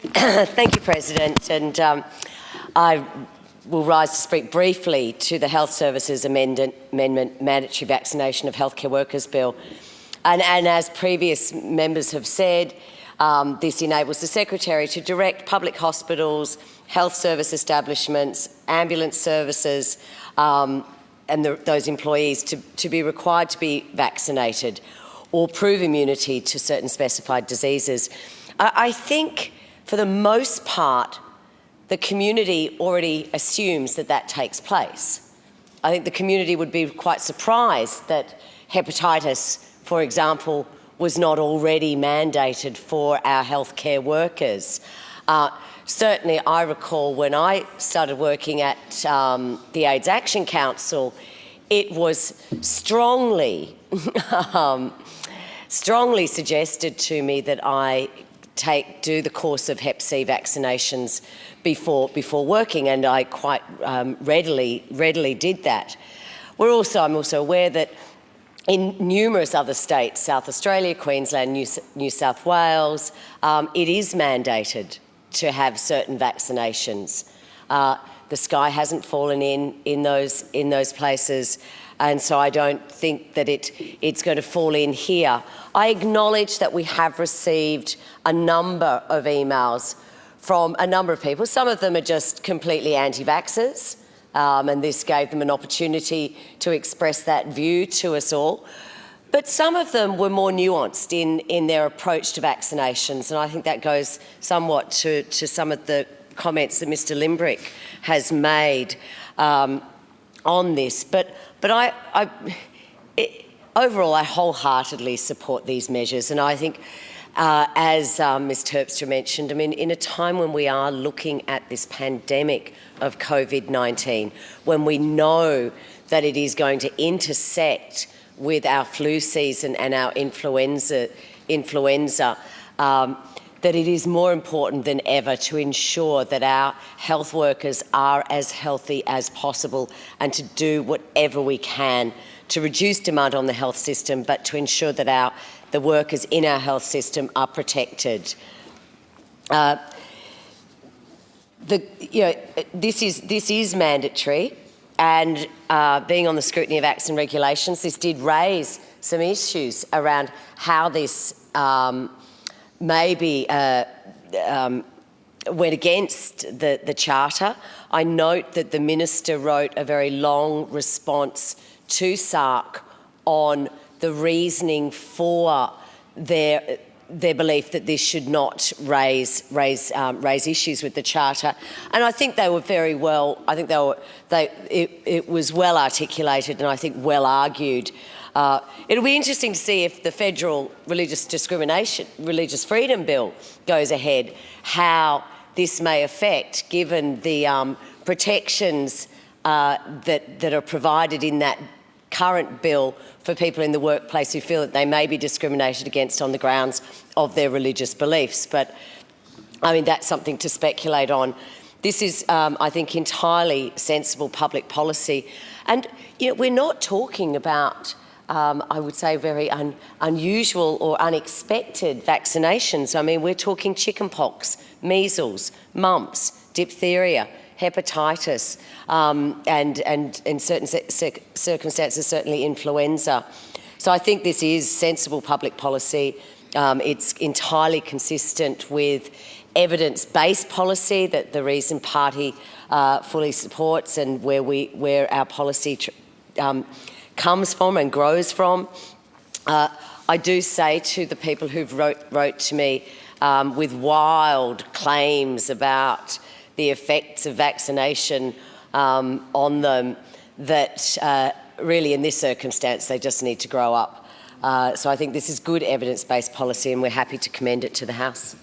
Thank you, President. And I will rise to speak briefly to the Health Services Amendment Mandatory Vaccination of Healthcare Workers Bill. And as previous members have said, this enables the Secretary to direct public hospitals, health service establishments, ambulance services and those employees to be required to be vaccinated or prove immunity to certain specified diseases. I think for the most part, the community already assumes that that takes place. I think the community would be quite surprised that hepatitis, for example, was not already mandated for our healthcare workers. Certainly, I recall when I started working at the AIDS Action Council, it was strongly, strongly suggested to me that I do the course of Hep C vaccinations before working, and I quite readily did that. I'm also aware that in numerous other states, South Australia, Queensland, New South Wales, it is mandated to have certain vaccinations. The sky hasn't fallen in those places, and so I don't think that it's going to fall in here. I acknowledge that we have received a number of emails from a number of people. Some of them are just completely anti-vaxxers, and this gave them an opportunity to express that view to us all. But some of them were more nuanced in their approach to vaccinations, and I think that goes somewhat to some of the comments that Mr Limbrick has made on this. But overall, I wholeheartedly support these measures, and I think, as Ms Terpstra mentioned, I mean, in a time when we are looking at this pandemic of COVID-19, when we know that it is going to intersect with our flu season and our influenza, that it is more important than ever to ensure that our health workers are as healthy as possible and to do whatever we can to reduce demand on the health system, but to ensure that the workers in our health system are protected. This is mandatory, and being on the scrutiny of acts and regulations, this did raise some issues around how this maybe went against the Charter. I note that the Minister wrote a very long response to SARC on the reasoning for their belief that this should not raise issues with the Charter, and I think they were very well. I think it was well articulated, and I think well argued. It'll be interesting to see if the federal religious freedom bill goes ahead, how this may affect, given the protections that are provided in that current bill for people in the workplace who feel that they may be discriminated against on the grounds of their religious beliefs. But I mean, that's something to speculate on. This is, I think, entirely sensible public policy. And we're not talking about, I would say, very unusual or unexpected vaccinations. I mean, we're talking chickenpox, measles, mumps, diphtheria, hepatitis, and in certain circumstances, certainly influenza. So I think this is sensible public policy. It's entirely consistent with evidence-based policy that the Reason Party fully supports, and where our policy comes from and grows from. I do say to the people who've wrote to me with wild claims about the effects of vaccination on them, that really in this circumstance they just need to grow up. So I think this is good evidence-based policy, and we're happy to commend it to the House.